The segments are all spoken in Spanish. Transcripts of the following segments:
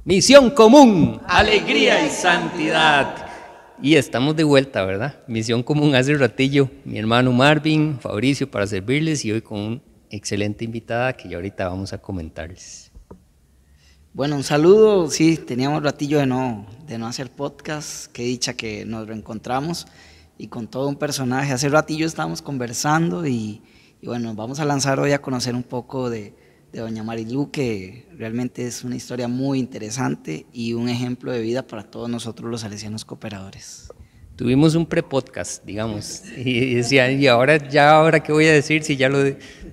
Misión común, alegría y santidad. Y estamos de vuelta, ¿verdad? Misión común hace ratillo, mi hermano Marvin, Fabricio para servirles y hoy con una excelente invitada que ya ahorita vamos a comentarles. Bueno, un saludo, sí, teníamos ratillo de no hacer podcast, qué dicha que nos reencontramos y con todo un personaje. Hace ratillo estábamos conversando y bueno, vamos a lanzar hoy a conocer un poco de doña Marilú, que realmente es una historia muy interesante y un ejemplo de vida para todos nosotros los salesianos cooperadores. Tuvimos un pre-podcast, digamos, y decía, ¿y ahora qué voy a decir? Si ya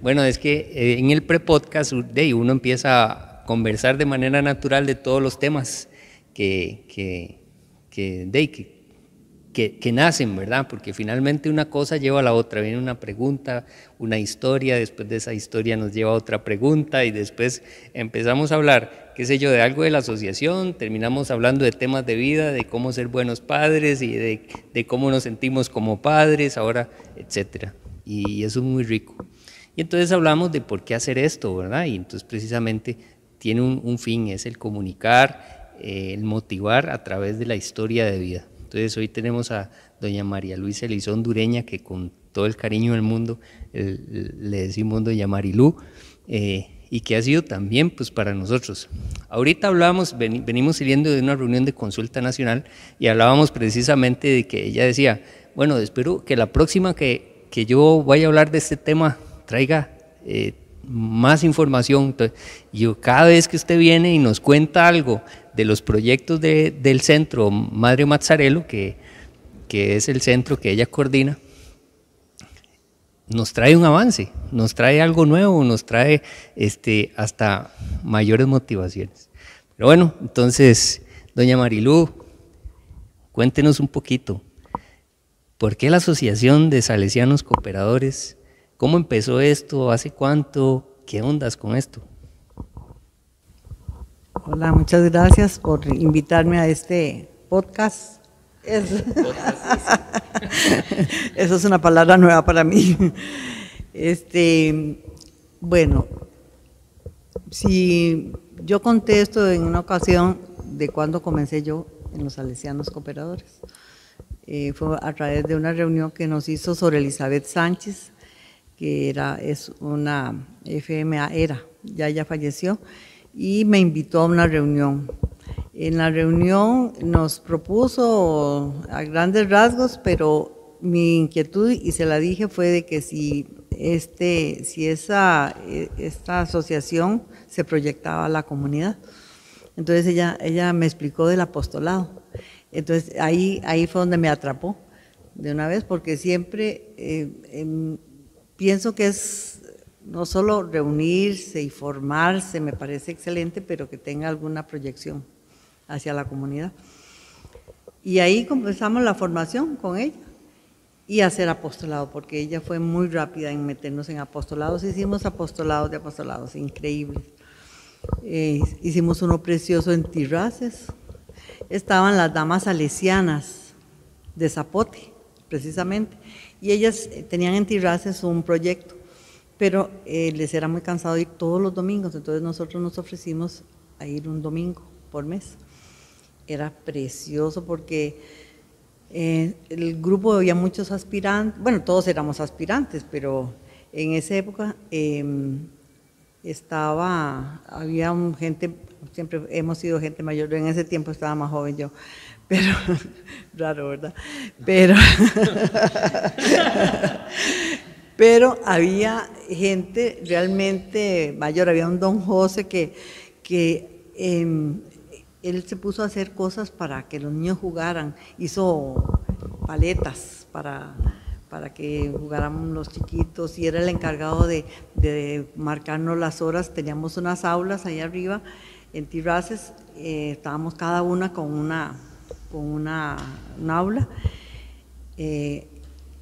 bueno, es que en el pre-podcast uno empieza a conversar de manera natural de todos los temas que nacen, ¿verdad? Porque finalmente una cosa lleva a la otra, viene una pregunta, una historia, después de esa historia nos lleva a otra pregunta y después empezamos a hablar, qué sé yo, de algo de la asociación, terminamos hablando de temas de vida, de cómo ser buenos padres y de cómo nos sentimos como padres, ahora, etcétera. Y eso es muy rico. Y entonces hablamos de por qué hacer esto, ¿verdad? Y entonces precisamente tiene un fin, es el comunicar, el motivar a través de la historia de vida. Entonces hoy tenemos a doña María Luisa Elizondo Ureña, que con todo el cariño del mundo le decimos doña Marilú, y que ha sido también pues para nosotros. Ahorita venimos saliendo de una reunión de consulta nacional y hablábamos precisamente de que ella decía, bueno, espero que la próxima que yo vaya a hablar de este tema traiga más información. Entonces, cada vez que usted viene y nos cuenta algo de los proyectos del centro Madre Mazzarello, que es el centro que ella coordina, nos trae un avance, nos trae algo nuevo, nos trae hasta mayores motivaciones. Pero bueno, entonces, doña Marilú, cuéntenos un poquito, ¿por qué la Asociación de Salesianos Cooperadores? ¿Cómo empezó esto? ¿Hace cuánto? ¿Qué ondas con esto? Hola, muchas gracias por invitarme a este podcast. Eso es una palabra nueva para mí. Bueno, si yo conté esto en una ocasión de cuando comencé yo en los Salesianos Cooperadores, fue a través de una reunión que nos hizo sobre Elizabeth Sánchez, que es una FMA, ya ella falleció, y me invitó a una reunión. En la reunión nos propuso a grandes rasgos, pero mi inquietud, y se la dije, fue de que si esta asociación se proyectaba a la comunidad. Entonces ella me explicó del apostolado. Entonces ahí fue donde me atrapó de una vez, porque siempre pienso que es no solo reunirse y formarse, me parece excelente, pero que tenga alguna proyección hacia la comunidad. Y ahí comenzamos la formación con ella y hacer apostolado, porque ella fue muy rápida en meternos en apostolados. Hicimos apostolados de apostolados increíbles. Hicimos uno precioso en Tirraces. Estaban las damas salesianas de Zapote, precisamente, y ellas tenían en Tirraces un proyecto, pero les era muy cansado ir todos los domingos, entonces nosotros nos ofrecimos a ir un domingo por mes. Era precioso porque el grupo había muchos aspirantes, bueno, todos éramos aspirantes, pero en esa época había gente, siempre hemos sido gente mayor, en ese tiempo estaba más joven yo, pero, raro, ¿verdad? Pero había gente realmente mayor, había un don José que él se puso a hacer cosas para que los niños jugaran, hizo paletas para que jugaran los chiquitos y era el encargado de marcarnos las horas. Teníamos unas aulas ahí arriba en Tirraces, estábamos cada una con una aula.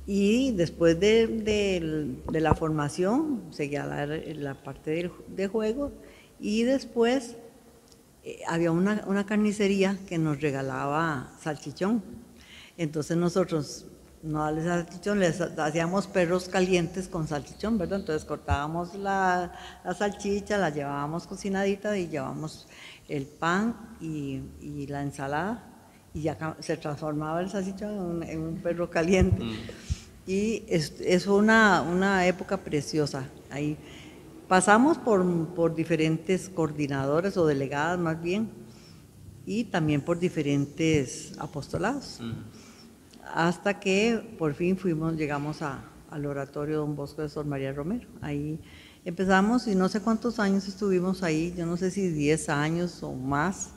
Y después de la formación seguía la parte de juego y después había una carnicería que nos regalaba salchichón. Entonces nosotros no darles salchichón, les hacíamos perros calientes con salchichón, ¿verdad? Entonces cortábamos la salchicha, la llevábamos cocinadita y llevábamos el pan y la ensalada y ya se transformaba el salchichón en un perro caliente. Y es una época preciosa. Ahí pasamos por diferentes coordinadores o delegadas más bien y también por diferentes apostolados. Hasta que por fin llegamos al oratorio Don Bosco de Sor María Romero. Ahí empezamos y no sé cuántos años estuvimos ahí, yo no sé si 10 años o más,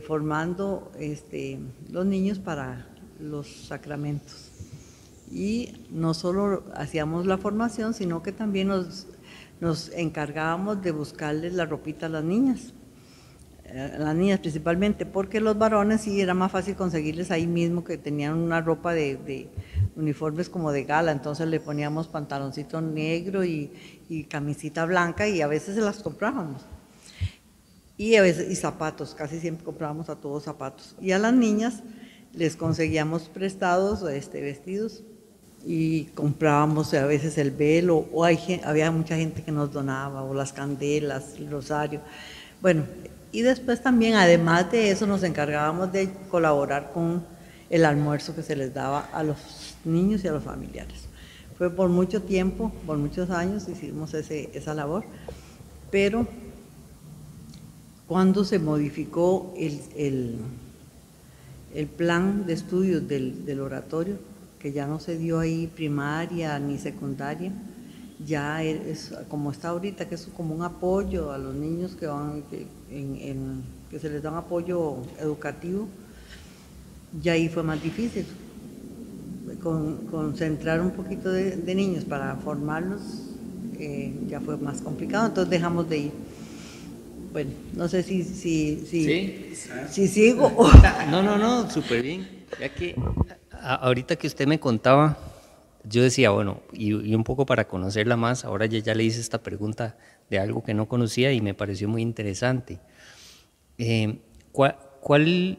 formando los niños para los sacramentos. Y no solo hacíamos la formación, sino que también nos encargábamos de buscarles la ropita a las niñas principalmente, porque los varones sí era más fácil conseguirles ahí mismo, que tenían una ropa de uniformes como de gala, entonces le poníamos pantaloncito negro y camisita blanca y a veces se las comprábamos. Y a veces, y zapatos, casi siempre comprábamos a todos zapatos. Y a las niñas les conseguíamos prestados vestidos y comprábamos a veces el velo, o había mucha gente que nos donaba, o las candelas, el rosario. Bueno, y después también, además de eso, nos encargábamos de colaborar con el almuerzo que se les daba a los niños y a los familiares. Fue por mucho tiempo, por muchos años hicimos esa labor, pero cuando se modificó el plan de estudios del oratorio, que ya no se dio ahí primaria ni secundaria, ya es como está ahorita, que es como un apoyo a los niños que se les da un apoyo educativo, ya ahí fue más difícil. Concentrar un poquito de niños para formarlos ya fue más complicado, entonces dejamos de ir. Bueno, no sé si sigo. No, súper bien. Ya que ahorita que usted me contaba, yo decía, bueno, y un poco para conocerla más, ahora ya le hice esta pregunta de algo que no conocía y me pareció muy interesante. ¿Cuál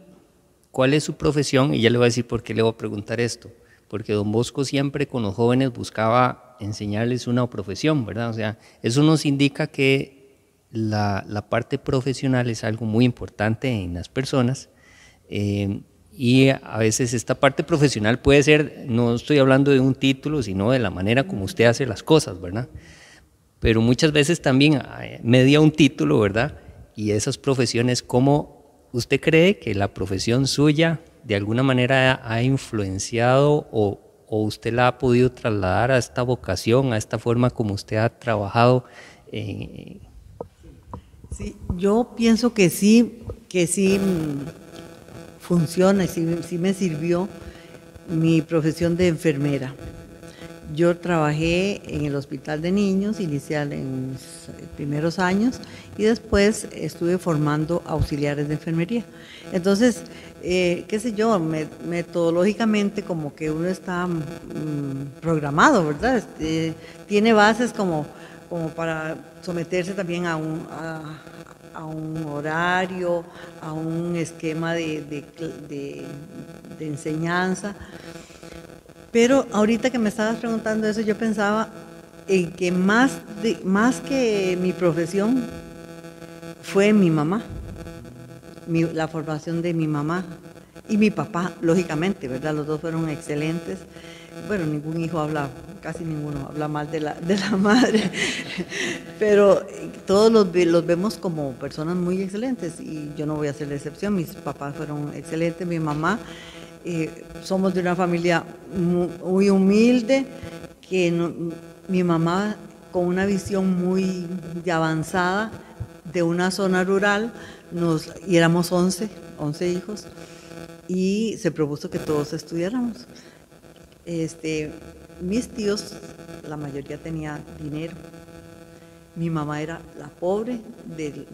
es su profesión? Y ya le voy a decir por qué le voy a preguntar esto. Porque Don Bosco siempre con los jóvenes buscaba enseñarles una profesión, ¿verdad? O sea, eso nos indica que la parte profesional es algo muy importante en las personas, y a veces esta parte profesional puede ser, no estoy hablando de un título, sino de la manera como usted hace las cosas, ¿verdad? Pero muchas veces también media un título, ¿verdad? Y esas profesiones, ¿cómo usted cree que la profesión suya de alguna manera ha influenciado o usted la ha podido trasladar a esta vocación, a esta forma como usted ha trabajado? Sí, yo pienso que sí funciona, sí me sirvió mi profesión de enfermera. Yo trabajé en el hospital de niños inicial en mis primeros años y después estuve formando auxiliares de enfermería. Entonces, qué sé yo, metodológicamente como que uno está programado, ¿verdad? Tiene bases como para someterse también a un horario, a un esquema de enseñanza. Pero ahorita que me estabas preguntando eso, yo pensaba en que más que mi profesión fue mi mamá, la formación de mi mamá y mi papá, lógicamente, ¿verdad? Los dos fueron excelentes. Bueno, ningún hijo casi ninguno habla mal de la madre, pero todos los vemos como personas muy excelentes y yo no voy a hacer la excepción. Mis papás fueron excelentes, mi mamá, somos de una familia muy humilde, mi mamá con una visión muy avanzada de una zona rural, y éramos 11 hijos, y se propuso que todos estudiáramos. Mis tíos, la mayoría tenía dinero. Mi mamá era la pobre,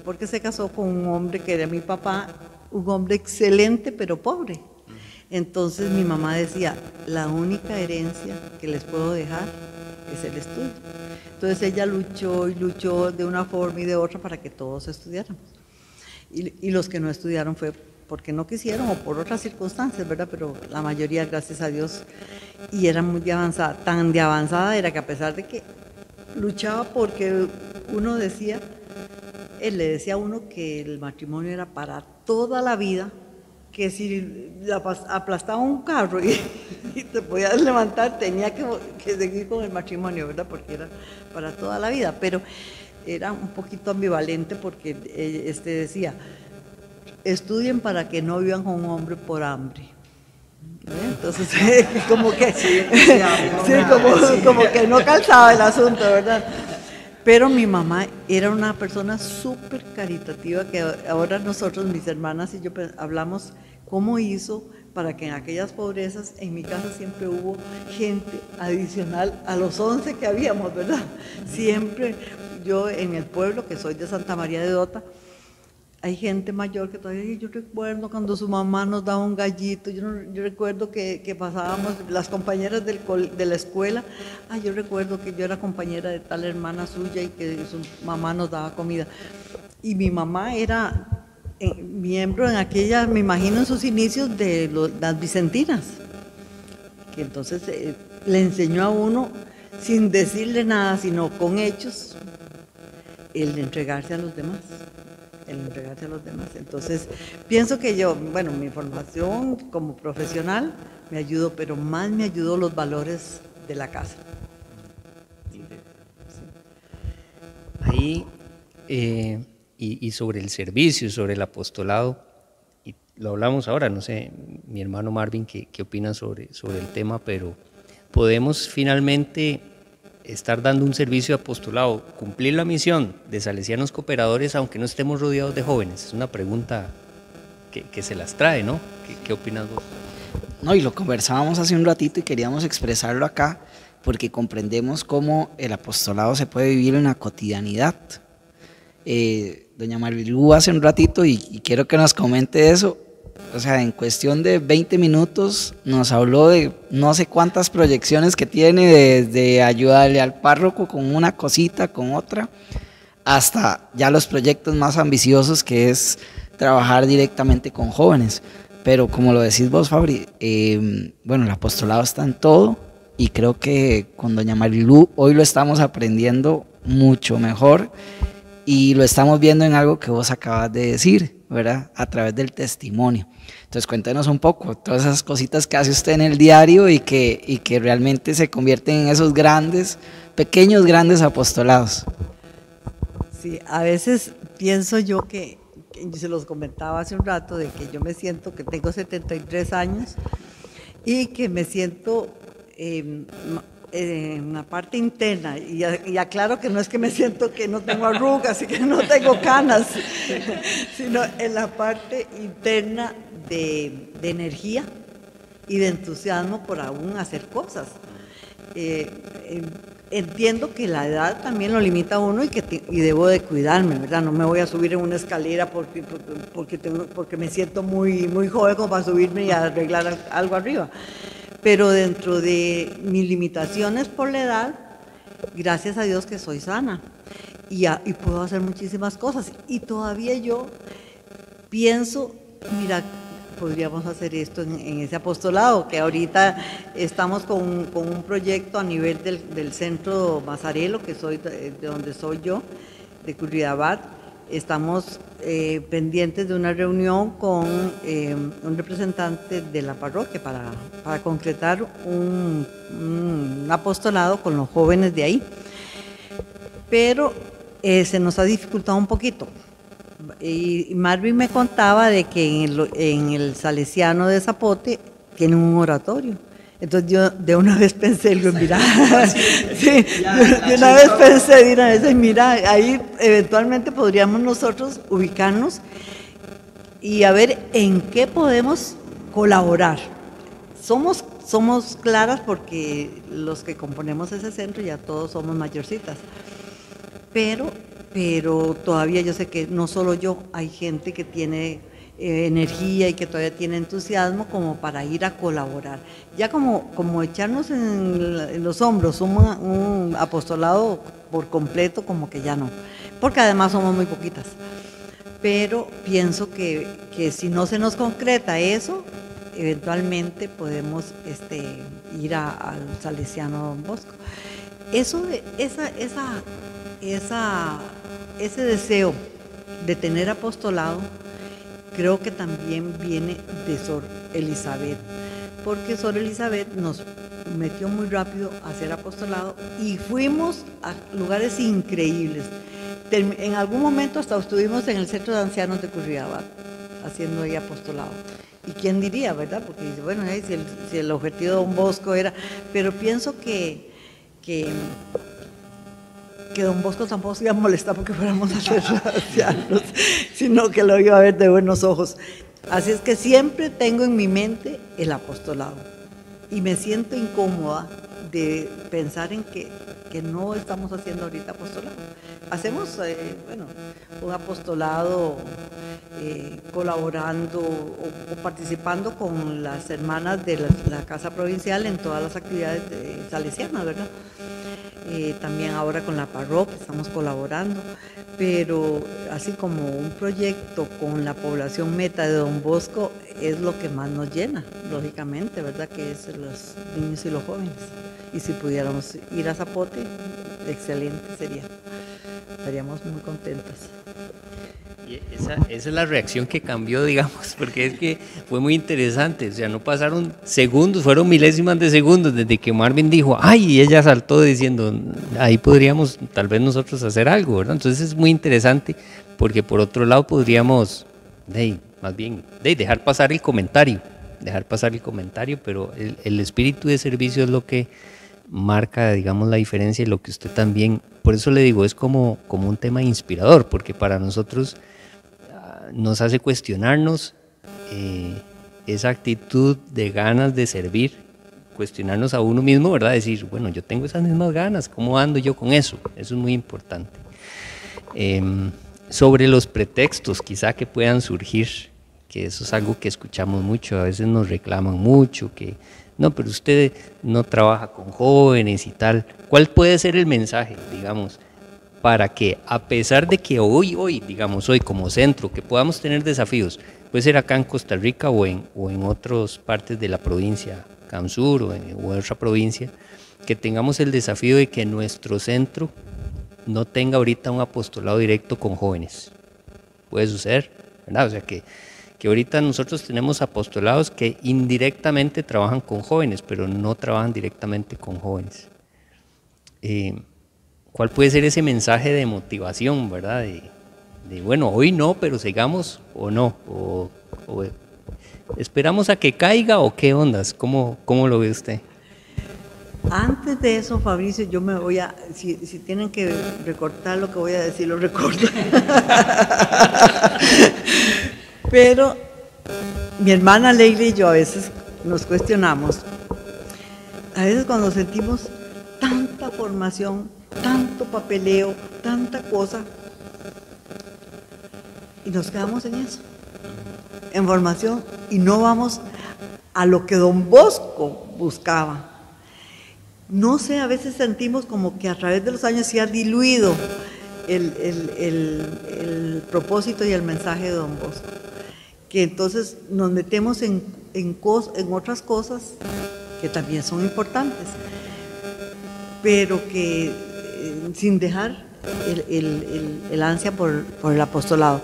porque se casó con un hombre que era mi papá, un hombre excelente pero pobre. Entonces mi mamá decía, la única herencia que les puedo dejar es el estudio. Entonces ella luchó de una forma y de otra para que todos estudiáramos. Y los que no estudiaron fue porque no quisieron o por otras circunstancias, ¿verdad? Pero la mayoría, gracias a Dios, y era muy de avanzada, tan de avanzada era que a pesar de que luchaba porque uno decía, él le decía a uno que el matrimonio era para toda la vida, que si aplastaba un carro y te podías levantar, tenía que seguir con el matrimonio, ¿verdad? Porque era para toda la vida, pero era un poquito ambivalente porque decía, estudien para que no vivan con un hombre por hambre. Entonces, como que, como que no calzaba el asunto, ¿verdad? Pero mi mamá era una persona súper caritativa, que ahora nosotros, mis hermanas y yo, hablamos cómo hizo para que en aquellas pobrezas, en mi casa siempre hubo gente adicional a los 11 que habíamos, ¿verdad? Siempre, yo en el pueblo, que soy de Santa María de Dota, hay gente mayor que todavía, yo recuerdo cuando su mamá nos daba un gallito, yo recuerdo que pasábamos, las compañeras de la escuela, yo recuerdo que yo era compañera de tal hermana suya y que su mamá nos daba comida. Y mi mamá era miembro en aquella, me imagino en sus inicios, de las Vicentinas, que entonces le enseñó a uno, sin decirle nada, sino con hechos, el entregarse a los demás. Entonces, pienso que yo, bueno, mi formación como profesional me ayudó, pero más me ayudó los valores de la casa. Ahí, y sobre el servicio, sobre el apostolado, y lo hablamos ahora, no sé, mi hermano Marvin, ¿qué opina sobre el tema? Pero podemos finalmente estar dando un servicio de apostolado, cumplir la misión de Salesianos Cooperadores, aunque no estemos rodeados de jóvenes. Es una pregunta que se las trae, ¿no? ¿Qué opinas vos? No, y lo conversábamos hace un ratito y queríamos expresarlo acá, porque comprendemos cómo el apostolado se puede vivir en la cotidianidad. Doña Marilu hace un ratito, y quiero que nos comente eso, o sea, en cuestión de 20 minutos nos habló de no sé cuántas proyecciones que tiene, desde ayudarle al párroco con una cosita, con otra, hasta ya los proyectos más ambiciosos, que es trabajar directamente con jóvenes. Pero como lo decís vos, Fabri, bueno, el apostolado está en todo, y creo que con doña Marilu hoy lo estamos aprendiendo mucho mejor, y lo estamos viendo en algo que vos acabas de decir, ¿verdad? A través del testimonio. Entonces cuéntenos un poco, todas esas cositas que hace usted en el diario y que realmente se convierten en esos pequeños grandes apostolados. Sí, a veces pienso yo que se los comentaba hace un rato, de que yo me siento que tengo 73 años y que me siento en la parte interna, y aclaro que no es que me siento que no tengo arrugas y que no tengo canas, sino en la parte interna de energía y de entusiasmo por aún hacer cosas. Entiendo que la edad también lo limita a uno y debo de cuidarme, ¿verdad? No me voy a subir en una escalera porque me siento muy, muy joven como para subirme y arreglar algo arriba. Pero dentro de mis limitaciones por la edad, gracias a Dios que soy sana y puedo hacer muchísimas cosas. Y todavía yo pienso, mira, podríamos hacer esto en ese apostolado, que ahorita estamos con un proyecto a nivel del centro Mazarelo, que soy de donde soy yo, de Curridabat. Estamos pendientes de una reunión con un representante de la parroquia para concretar un apostolado con los jóvenes de ahí. Pero se nos ha dificultado un poquito. Y Marvin me contaba de que en el Salesiano de Zapote tienen un oratorio. Entonces yo de una vez pensé, mira, sí, de una vez pensé, mira, ahí eventualmente podríamos nosotros ubicarnos y a ver en qué podemos colaborar. Somos claras porque los que componemos ese centro ya todos somos mayorcitas, pero todavía yo sé que no solo yo, hay gente que tiene energía y que todavía tiene entusiasmo como para ir a colaborar. Ya como echarnos en los hombros un apostolado por completo, como que ya no, porque además somos muy poquitas. pero pienso que si no se nos concreta eso, eventualmente podemos ir al Salesiano Don Bosco. Eso, ese deseo de tener apostolado, creo que también viene de Sor Elizabeth, porque Sor Elizabeth nos metió muy rápido a hacer apostolado y fuimos a lugares increíbles. En algún momento hasta estuvimos en el Centro de Ancianos de Curridabat haciendo ahí apostolado. ¿Y quién diría, verdad? Porque bueno, si el objetivo de Don Bosco era... Pero pienso que Don Bosco tampoco se iba a molestar porque fuéramos a ser ancianos, sino que lo iba a ver de buenos ojos. Así es que siempre tengo en mi mente el apostolado y me siento incómoda de pensar en que no estamos haciendo ahorita apostolado. Hacemos, un apostolado colaborando o participando con las hermanas de la Casa Provincial en todas las actividades salesianas, ¿verdad? También ahora con la parroquia estamos colaborando, pero así como un proyecto con la población meta de Don Bosco es lo que más nos llena, lógicamente, ¿verdad? Que es los niños y los jóvenes. Y si pudiéramos ir a Zapote, excelente sería. Estaríamos muy contentas. Y esa es la reacción que cambió, digamos, porque es que fue muy interesante, o sea, no pasaron segundos, fueron milésimas de segundos desde que Marvin dijo, ¡ay! Y ella saltó diciendo, ahí podríamos tal vez nosotros hacer algo, ¿verdad? Entonces es muy interesante, porque por otro lado podríamos, más bien, dejar pasar el comentario, pero el espíritu de servicio es lo que marca, digamos, la diferencia y lo que usted también, por eso le digo, es como un tema inspirador, porque para nosotros nos hace cuestionarnos esa actitud de ganas de servir, cuestionarnos a uno mismo, ¿verdad? Decir, bueno, yo tengo esas mismas ganas, ¿cómo ando yo con eso? Eso es muy importante. Sobre los pretextos quizá que puedan surgir, que eso es algo que escuchamos mucho, a veces nos reclaman mucho, que no, pero usted no trabaja con jóvenes y tal. ¿Cuál puede ser el mensaje, digamos, para que a pesar de que hoy, digamos, hoy como centro, que podamos tener desafíos, puede ser acá en Costa Rica o en otras partes de la provincia, Camsur o en otra provincia, que tengamos el desafío de que nuestro centro no tenga ahorita un apostolado directo con jóvenes? Puede suceder, ¿verdad? O sea que ahorita nosotros tenemos apostolados que indirectamente trabajan con jóvenes, pero no trabajan directamente con jóvenes. ¿Cuál puede ser ese mensaje de motivación, verdad? De bueno, hoy no, pero sigamos o no, o esperamos a que caiga o qué ondas, ¿cómo lo ve usted? Antes de eso, Fabricio, yo me voy a, si tienen que recortar lo que voy a decir, lo recorto. Pero mi hermana Leila y yo a veces nos cuestionamos, a veces cuando sentimos tanta formación, tanto papeleo, tanta cosa, y nos quedamos en eso, en formación, y no vamos a lo que Don Bosco buscaba. No sé, a veces sentimos como que a través de los años se ha diluido el propósito y el mensaje de Don Bosco, que entonces nos metemos en otras cosas que también son importantes, pero que sin dejar el ansia por el apostolado.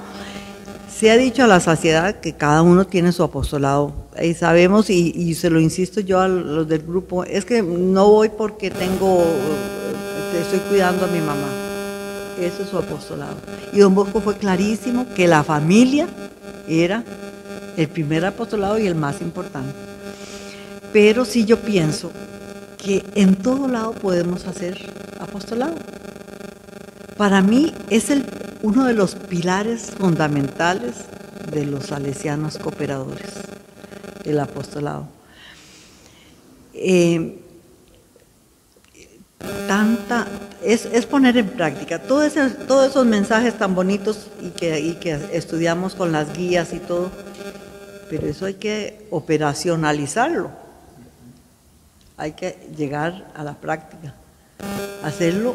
Se ha dicho a la saciedad que cada uno tiene su apostolado, y sabemos, y se lo insisto yo a los del grupo, es que no voy porque estoy cuidando a mi mamá. Eso es su apostolado. Y Don Bosco fue clarísimo que la familia era el primer apostolado y el más importante. Pero sí yo pienso que en todo lado podemos hacer apostolado. Para mí es uno de los pilares fundamentales de los salesianos cooperadores, el apostolado. Es poner en práctica todos esos mensajes tan bonitos y que estudiamos con las guías y todo, pero eso hay que operacionalizarlo, hay que llegar a la práctica, hacerlo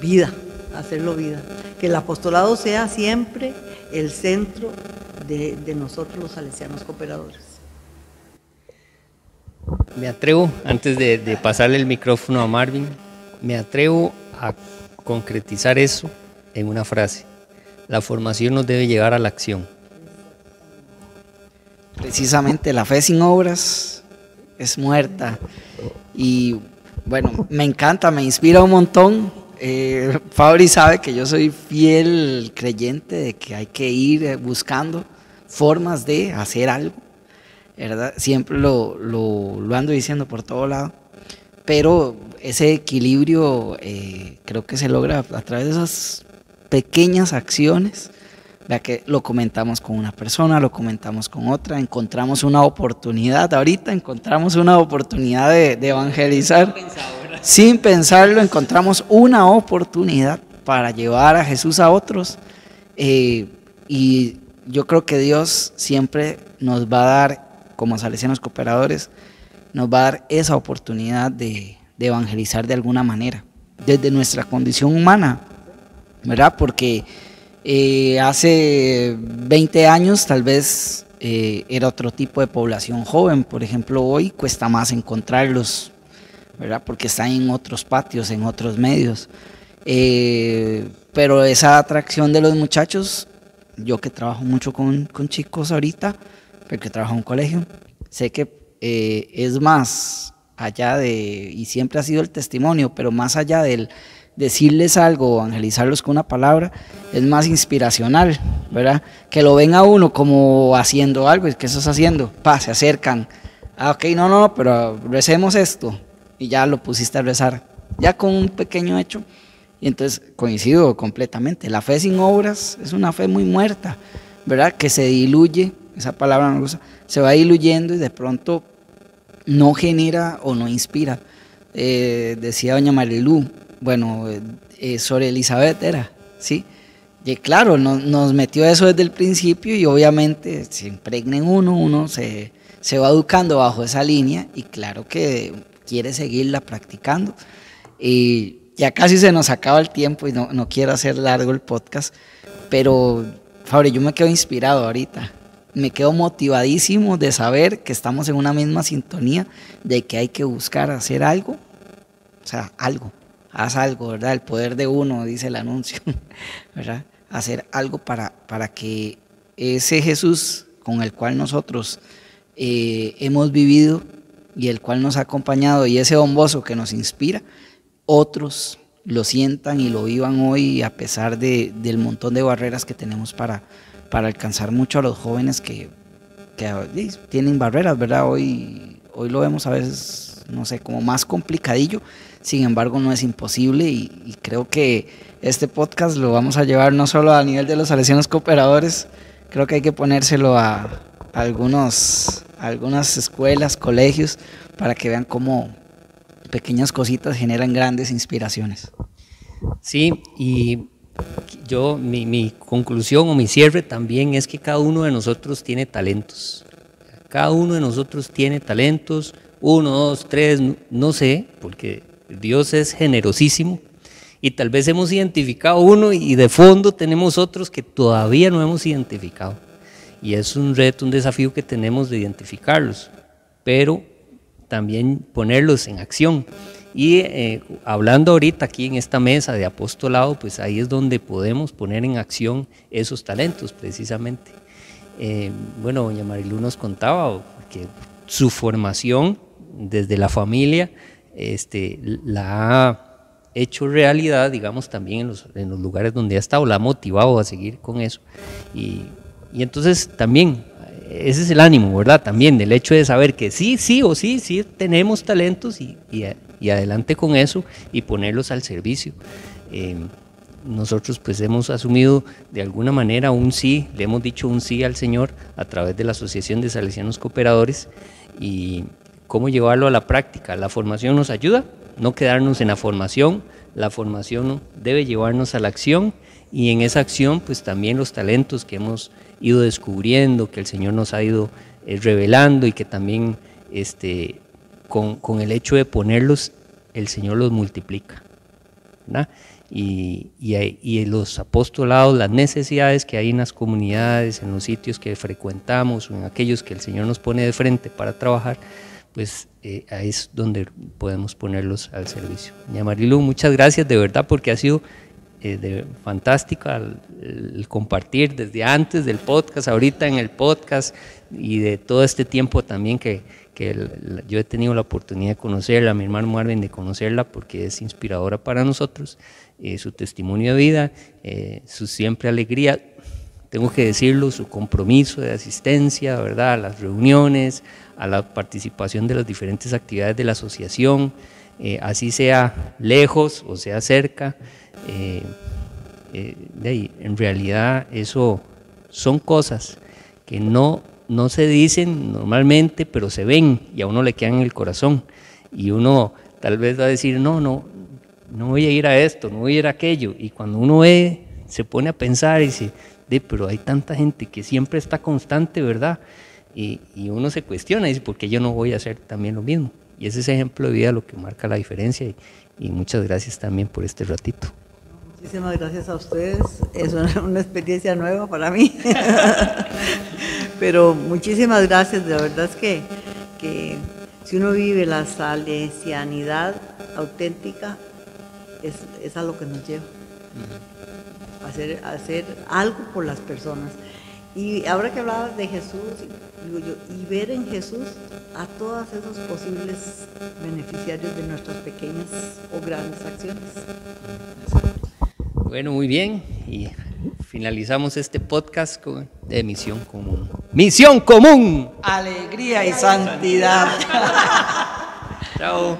vida, hacerlo vida. Que el apostolado sea siempre el centro de nosotros los salesianos cooperadores. Me atrevo, antes de pasarle el micrófono a Marvin, me atrevo a concretizar eso en una frase. La formación nos debe llevar a la acción. Precisamente la fe sin obras es muerta. Y bueno, me encanta, me inspira un montón. Fabri sabe que yo soy fiel creyente de que hay que ir buscando formas de hacer algo, ¿verdad? Siempre lo ando diciendo por todo lado, pero ese equilibrio creo que se logra a través de esas pequeñas acciones. Vea que lo comentamos con una persona, lo comentamos con otra, encontramos una oportunidad, ahorita encontramos una oportunidad de evangelizar. Sin pensarlo, encontramos una oportunidad para llevar a Jesús a otros. Y yo creo que Dios siempre nos va a dar, como salesianos cooperadores, nos va a dar esa oportunidad de evangelizar de alguna manera, desde nuestra condición humana, ¿verdad? Porque hace 20 años tal vez era otro tipo de población joven. Por ejemplo, hoy cuesta más encontrarlos, ¿verdad? Porque están en otros patios, en otros medios. Pero esa atracción de los muchachos, yo que trabajo mucho con chicos ahorita, porque trabajo en un colegio, sé que es más allá de, y siempre ha sido el testimonio, pero más allá del decirles algo, evangelizarlos con una palabra, es más inspiracional, ¿verdad? Que lo ven a uno como haciendo algo. ¿Qué estás haciendo? Se acercan. Ok, no, pero recemos esto. Y ya lo pusiste a rezar, ya con un pequeño hecho. Y entonces coincido completamente. La fe sin obras es una fe muy muerta, ¿verdad? Que se diluye, esa palabra me gusta, se va diluyendo y de pronto no genera o no inspira. Decía doña Marilú, bueno, Sor Elizabeth era, ¿sí? Y claro, nos metió eso desde el principio y obviamente se impregna en uno se va educando bajo esa línea y claro que quiere seguirla practicando. Y ya casi se nos acaba el tiempo y no quiero hacer largo el podcast, pero Fabri, yo me quedo inspirado ahorita. Me quedo motivadísimo de saber que estamos en una misma sintonía, de que hay que buscar hacer algo, o sea, algo. Haz algo, ¿verdad? El poder de uno, dice el anuncio, ¿verdad? Hacer algo para que ese Jesús con el cual nosotros hemos vivido y el cual nos ha acompañado y ese bomboso que nos inspira, otros lo sientan y lo vivan hoy a pesar del montón de barreras que tenemos para alcanzar mucho a los jóvenes que tienen barreras, ¿verdad? Hoy lo vemos a veces, no sé, como más complicadillo. Sin embargo, no es imposible y creo que este podcast lo vamos a llevar no solo a nivel de los salesianos cooperadores, creo que hay que ponérselo a algunas escuelas, colegios, para que vean cómo pequeñas cositas generan grandes inspiraciones. Sí, y yo, mi conclusión o mi cierre también es que cada uno de nosotros tiene talentos. Cada uno de nosotros tiene talentos, 1, 2, 3, no sé, porque Dios es generosísimo y tal vez hemos identificado uno y de fondo tenemos otros que todavía no hemos identificado. Y es un reto, un desafío que tenemos de identificarlos, pero también ponerlos en acción. Y hablando ahorita aquí en esta mesa de apostolado, pues ahí es donde podemos poner en acción esos talentos precisamente. Bueno, doña Marilú nos contaba que su formación desde la familia la ha hecho realidad, digamos, también en los lugares donde ha estado, la ha motivado a seguir con eso. Y entonces también, ese es el ánimo, ¿verdad? También del hecho de saber que sí tenemos talentos y adelante con eso y ponerlos al servicio. Nosotros pues hemos asumido de alguna manera un sí, le hemos dicho un sí al Señor a través de la Asociación de Salesianos Cooperadores y cómo llevarlo a la práctica. La formación nos ayuda, no quedarnos en la formación debe llevarnos a la acción y en esa acción pues también los talentos que hemos ido descubriendo, que el Señor nos ha ido revelando y que también con el hecho de ponerlos, el Señor los multiplica, ¿verdad? y los apostolados, las necesidades que hay en las comunidades, en los sitios que frecuentamos o en aquellos que el Señor nos pone de frente para trabajar, pues ahí es donde podemos ponerlos al servicio. Doña Marilu, muchas gracias de verdad, porque ha sido fantástica el compartir desde antes del podcast, ahorita en el podcast, y de todo este tiempo también que yo he tenido la oportunidad de conocerla, a mi hermano Marvin, de conocerla, porque es inspiradora para nosotros, su testimonio de vida, su siempre alegría, tengo que decirlo, su compromiso de asistencia, ¿verdad?, a las reuniones, a la participación de las diferentes actividades de la asociación, así sea lejos o sea cerca. En realidad eso son cosas que no se dicen normalmente, pero se ven y a uno le quedan en el corazón, y uno tal vez va a decir no voy a ir a esto, no voy a ir a aquello, y cuando uno ve, se pone a pensar y dice, pero hay tanta gente que siempre está constante, ¿verdad? Y uno se cuestiona y dice, ¿por qué yo no voy a hacer también lo mismo? Y ese es ejemplo de vida lo que marca la diferencia, y muchas gracias también por este ratito. Muchísimas gracias a ustedes, es una experiencia nueva para mí, pero muchísimas gracias, de verdad es que si uno vive la salesianidad auténtica, es a lo que nos lleva, a hacer algo por las personas. Y ahora que hablabas de Jesús, digo yo, y ver en Jesús a todos esos posibles beneficiarios de nuestras pequeñas o grandes acciones. Bueno, muy bien, y finalizamos este podcast de Misión Común. ¡Misión Común! Alegría y santidad. Chao.